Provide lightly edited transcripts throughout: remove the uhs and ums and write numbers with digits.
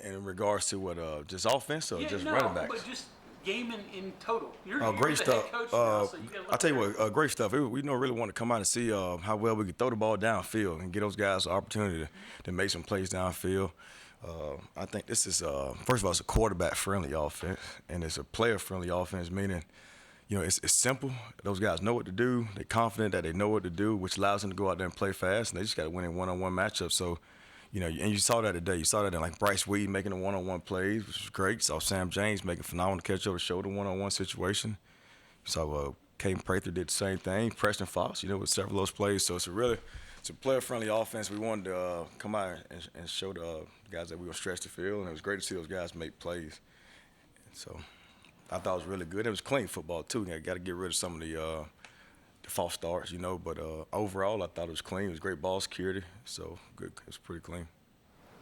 In regards to what, just offense or Yeah, just running no, but backs? just game in total. You're Great the head stuff. coach now, so you got to I look tell at you what, everything. great stuff. We don't really want to come out and see how well we can throw the ball downfield and get those guys the opportunity to make some plays downfield. I think this is first of all, it's a quarterback friendly offense, and it's a player friendly offense, meaning it's simple. Those guys know what to do. They're confident that they know what to do, which allows them to go out there and play fast. And they just got to win in one-on-one matchups. So, and you saw that today. You saw that in like Bryce Weed making the one-on-one plays, which was great. You saw Sam James making phenomenal catch over the shoulder one-on-one situation. You saw Caden Prather did the same thing. Preston Fox, with several of those plays. So it's a player-friendly offense. We wanted to come out and show the guys that we were stretch the field, and it was great to see those guys make plays. So I thought it was really good. It was clean football too. You got to get rid of some of the false starts, But overall, I thought it was clean. It was great ball security. So good. It was pretty clean.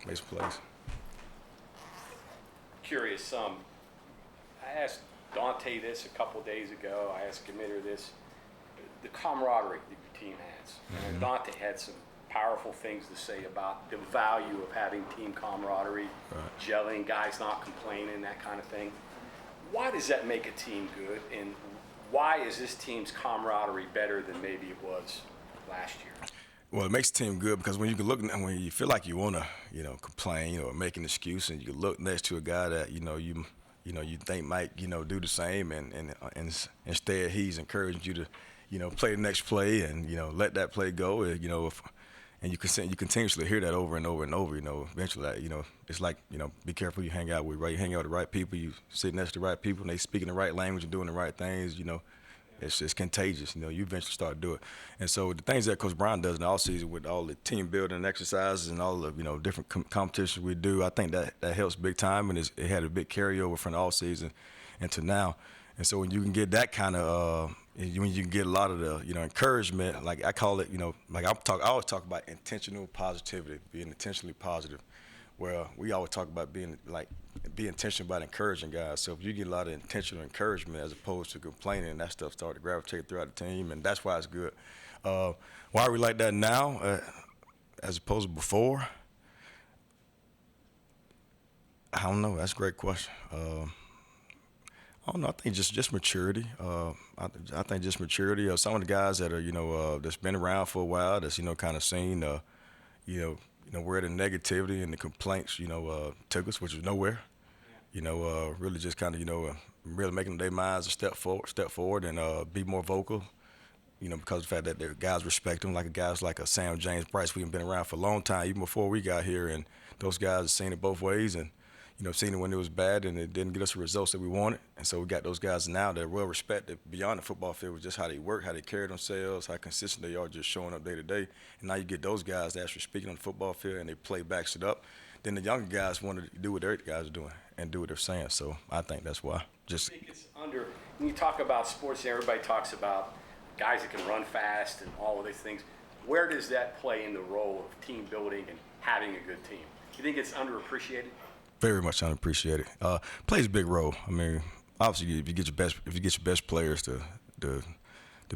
Made some plays. Curious, I asked Dante this a couple days ago. I asked Committer this. The camaraderie that your team has. And Dante had some powerful things to say about the value of having team camaraderie, gelling, guys not complaining, that kind of thing. Why does that make a team good, and why is this team's camaraderie better than maybe it was last year? Well, it makes the team good because when you can look, when you feel like you want to, complain or make an excuse, and you can look next to a guy that you think might, do the same, and instead he's encouraging you to, play the next play and let that play go, and you continuously hear that over and over and over. Eventually, it's like be careful you hang out with the right people. You sit next to the right people, and they speaking the right language and doing the right things. It's contagious. You eventually start to do it. And so the things that Coach Brown does in the offseason with all the team building exercises and all the different competitions we do, I think that helps big time, and it had a big carryover from the offseason into now. And so when you can get that kind of, when you can get a lot of the, encouragement, like I call it, like I always talk about intentional positivity, being intentionally positive. Where we always talk about be intentional about encouraging guys. So if you get a lot of intentional encouragement as opposed to complaining, that stuff started to gravitate throughout the team, and that's why it's good. Why are we like that now as opposed to before? I don't know. That's a great question. I don't know. I think just maturity. I think just maturity. Some of the guys that are that's been around for a while, that's kind of seen where the negativity and the complaints took us, which was nowhere. Really just kind of really making their minds a step forward, and be more vocal. Because of the fact that the guys respect them, like guys like a Sam James, Bryce. We've been around for a long time, even before we got here, and those guys have seen it both ways, and seen it when it was bad and it didn't get us the results that we wanted. And so we got those guys now that are well respected beyond the football field with just how they work, how they carry themselves, how consistent they are just showing up day to day. And now you get those guys that actually speaking on the football field and they play backs it up. Then the younger guys want to do what their guys are doing and do what they're saying. So I think that's why. I think it's when you talk about sports, everybody talks about guys that can run fast and all of these things. Where does that play in the role of team building and having a good team? You think it's underappreciated? Very much unappreciated. Plays a big role. I mean, obviously, if you get your best players to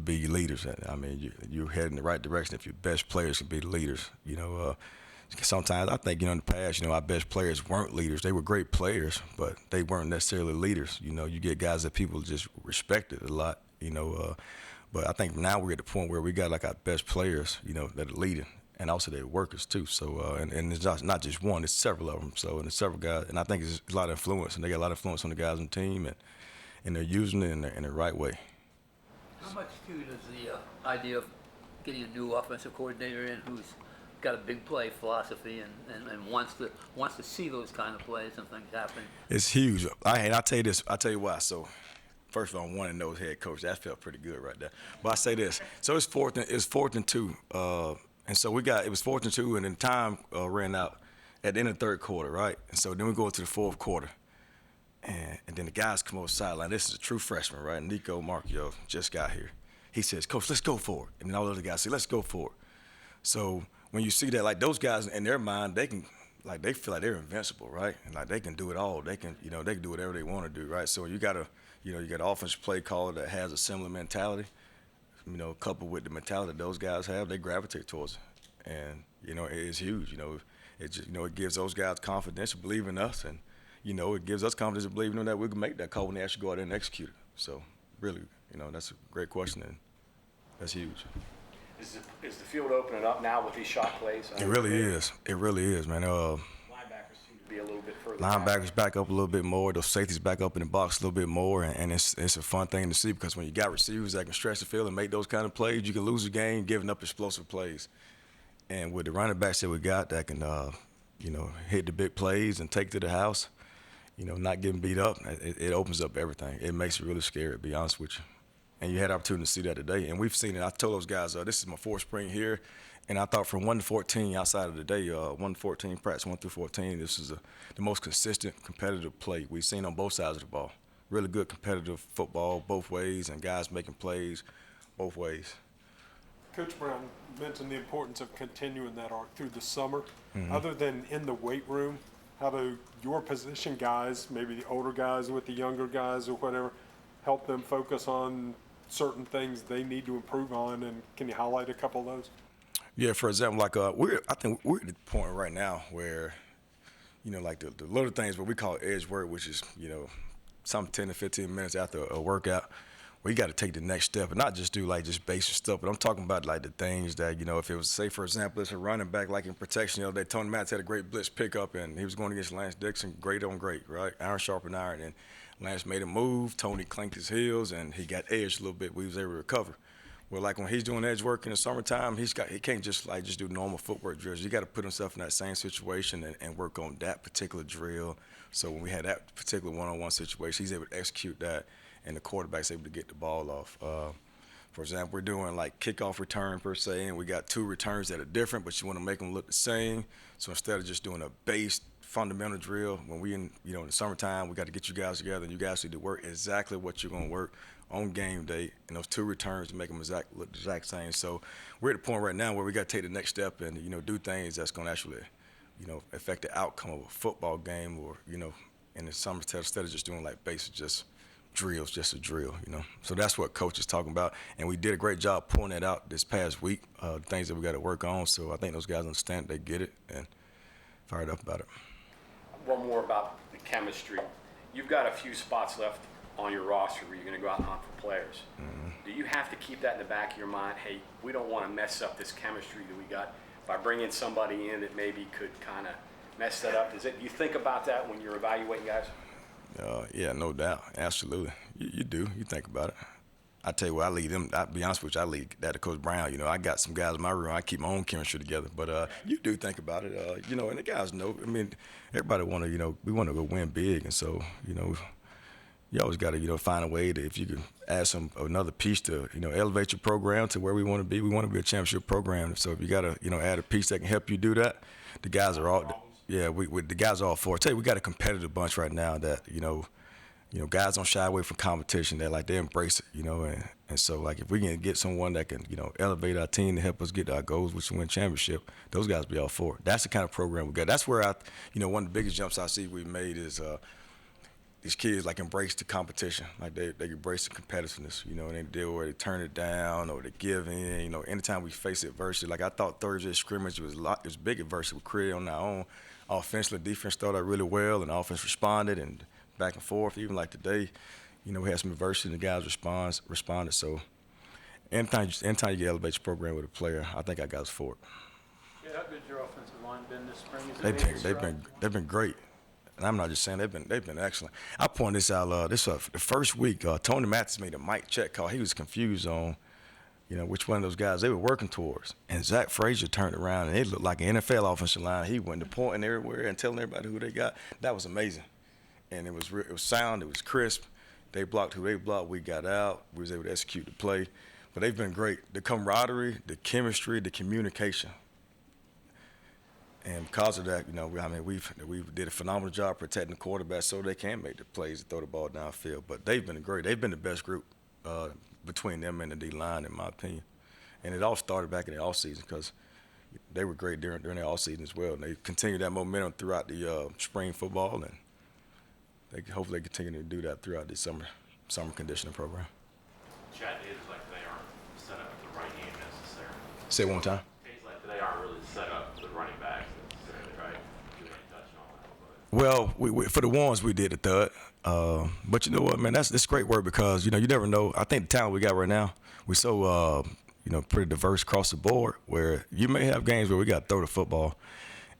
be leaders, I mean, you're heading in the right direction. If your best players can be leaders, sometimes I think in the past, our best players weren't leaders. They were great players, but they weren't necessarily leaders. You get guys that people just respected a lot. But I think now we're at the point where we got like our best players, that are leading. And also they're workers too. So and it's not just one; it's several of them. So and it's several guys, and I think it's a lot of influence, and they got a lot of influence on the guys on the team, and they're using it in the right way. How much too does the idea of getting a new offensive coordinator in who's got a big play philosophy and wants to see those kind of plays and things happen? It's huge. I'll tell you this. I'll tell you why. So first of all, I'm one and nose head coach. That felt pretty good right there. But I say this. So it's fourth and two. And so it was 4th and 2, and then time ran out at the end of the third quarter, right? And so then we go into the fourth quarter, and then the guys come over the sideline. This is a true freshman, right? Nico Marchio just got here. He says, "Coach, let's go for it." And then all the other guys say, "Let's go for it." So when you see that, like those guys in their mind, they feel like they're invincible, right? And like they can do it all. They can do whatever they want to do, right? So you got an offensive play caller that has a similar mentality. Coupled with the mentality that those guys have, they gravitate towards it. And, it is huge. it just, it gives those guys confidence to believe in us, and it gives us confidence to believe that we can make that call when they actually go out there and execute it. So really, that's a great question, and that's huge. Is the field opening up now with these shot plays? It really is. It really is, man. Linebackers seem to be a little bit further Linebackers back up a little bit more. Those safeties back up in the box a little bit more, and it's a fun thing to see, because when you got receivers that can stretch the field and make those kind of plays, you can lose a game giving up explosive plays. And with the running backs that we got that can, hit the big plays and take to the house, not getting beat up, it opens up everything. It makes it really scary, to be honest with you. And you had the opportunity to see that today. And we've seen it. I told those guys, this is my fourth spring here. And I thought from 1 to 14 outside of the day, 1 to 14, practice 1 through 14, this is the most consistent competitive play we've seen on both sides of the ball. Really good competitive football both ways, and guys making plays both ways. Coach Brown mentioned the importance of continuing that arc through the summer. Other than in the weight room, how do your position guys, maybe the older guys with the younger guys or whatever, help them focus on certain things they need to improve on? And can you highlight a couple of those? Yeah, for example, like I think we're at the point right now where, like the little things, what we call edge work, which is, some 10 to 15 minutes after a workout, where you got to take the next step and not just do like just basic stuff, but I'm talking about like the things that, if it was, say, for example, it's a running back, like in protection, they Tony Matz had a great blitz pickup, and he was going against Lance Dixon, great on great, right? Iron sharpened iron, and Lance made a move, Tony clanked his heels, and he got edged a little bit, we was able to recover. Well, like when he's doing edge work in the summertime, he can't just do normal footwork drills. You got to put himself in that same situation and work on that particular drill. So when we had that particular one-on-one situation, he's able to execute that, and the quarterback's able to get the ball off. For example, we're doing like kickoff return per se, and we got 2 returns that are different, but you want to make them look the same. So instead of just doing a base fundamental drill, when we in the summertime, we got to get you guys together, and you guys need to work exactly what you're going to work on game day, and those 2 returns to make them look the exact same. So we're at the point right now where we got to take the next step and do things that's going to actually affect the outcome of a football game, or in the summer, instead of just doing like basic just drills, just a drill. So that's what coach is talking about, and we did a great job pulling that out this past week, things that we got to work on. So I think those guys understand, they get it, and fired up about it. One more about the chemistry. You've got a few spots left on your roster where you're going to go out and hunt for players. Do you have to keep that in the back of your mind? Hey, we don't want to mess up this chemistry that we got by bringing somebody in that maybe could kind of mess that up. Do you think about that when you're evaluating guys? Yeah, no doubt. Absolutely. You do. You think about it. I tell you what, I lead them. I'll be honest with you, I lead that to Coach Brown. I got some guys in my room. I keep my own chemistry together. But you do think about it. And the guys know. I mean, everybody want to, we want to go win big. And so, you always got to, find a way to, if you can add another piece to, elevate your program to where we want to be. We want to be a championship program. So if you got to, add a piece that can help you do that, the guys are all, the guys are all for it. I tell you, we got a competitive bunch right now that, guys don't shy away from competition. They embrace it, and so like if we can get someone that can, elevate our team to help us get our goals, which is win championship, those guys be all for it. That's the kind of program we got. That's where one of the biggest jumps I see we've made is these kids embrace the competition. They embrace the competitiveness, and they deal where they turn it down or they give in. Anytime we face adversity, I thought Thursday scrimmage was big adversity we created on our own. Offensively, defense started out really well, and offense responded and back and forth. Even like today, we had some adversity and the guys responded. So anytime you elevate your program with a player, I think our guys for it. Yeah, how good your offensive line been this spring? They've been great. And I'm not just saying, they've been excellent. I point this out, the first week, Tony Matz made a mic check call. He was confused on, which one of those guys they were working towards. And Zach Frazier turned around, and it looked like an NFL offensive line. He went to pointing everywhere and telling everybody who they got. That was amazing. And it was sound, it was crisp. They blocked who they blocked. We got out. We was able to execute the play. But they've been great. The camaraderie, the chemistry, the communication. And because of that, we did a phenomenal job protecting the quarterback so they can make the plays and throw the ball downfield. But they've been great. They've been the best group between them and the D-line, in my opinion. And it all started back in the offseason because they were great during the offseason as well. And they continued that momentum throughout the spring football, and hopefully they continue to do that throughout the summer conditioning program. Chad, it is like they aren't set up at the right game necessarily. Say it one more time. It's like they aren't really set up the running backs necessarily, right? Well, we for the ones we did the third. But you know what, man, that's great work because you know you never know. I think the talent we got right now, we so you know pretty diverse across the board. Where you may have games where we got to throw the football,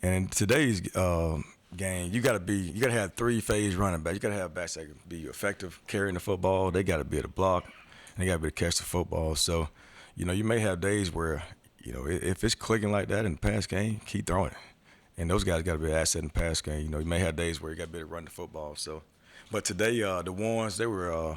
and in today's game, you got to have 3-phase running back. You got to have backs that can be effective carrying the football. They got to be able to block, and they got to be able to catch the football. So, you know, you may have days where you know if it's clicking like that in the pass game, keep throwing it. And those guys got to be an asset in the pass game. You know, you may have days where you got to be able to run the football. So, but today the ones they were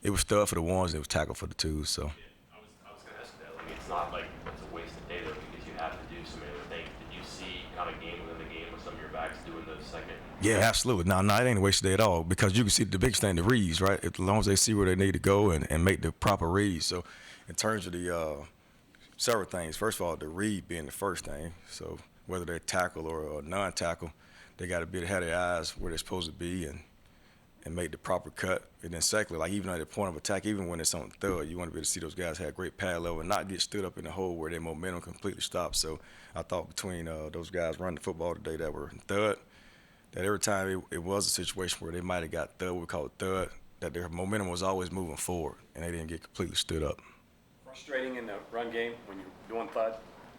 it was stud for the ones, and it was tackle for the twos. So. I was going to ask that. Like, it's not like it's a waste of data because you have to do so many other things. Did you see kind of game within the game with some of your backs doing the second? Yeah, absolutely. No, it ain't a waste of day at all because you can see the biggest thing, the reads, right? As long as they see where they need to go and make the proper reads. So, in terms of the several things, first of all, the read being the first thing. So, whether they're tackle or non-tackle, they got to be able to have their eyes where they're supposed to be and make the proper cut. And then secondly, like even at the point of attack, even when it's on third, you want to be able to see those guys have great pad level and not get stood up in the hole where their momentum completely stops. So I thought between those guys running the football today that were in third, that every time it was a situation where they might have got third, what we call it third, that their momentum was always moving forward and they didn't get completely stood up. Frustrating in the run game when you're doing thud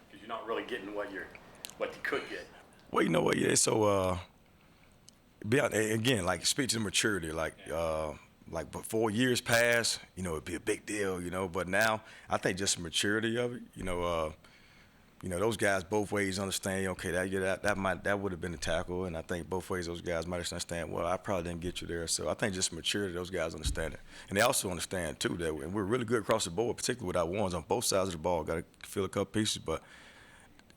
because you're not really getting what you could get. Well, you know what? Yeah. So, again, like speak to the maturity. Like before years pass, you know, it'd be a big deal. You know, but now I think just the maturity of it. You know, those guys both ways understand. Okay, that would have been a tackle, and I think both ways those guys might understand. Well, I probably didn't get you there. So I think just maturity, those guys understand it, and they also understand too that we're really good across the board, particularly with our ones on both sides of the ball. Got to fill a couple pieces, but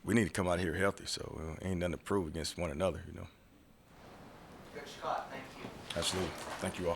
we need to come out here healthy, so ain't nothing to prove against one another, you know. Coach Scott, thank you. Absolutely. Thank you all.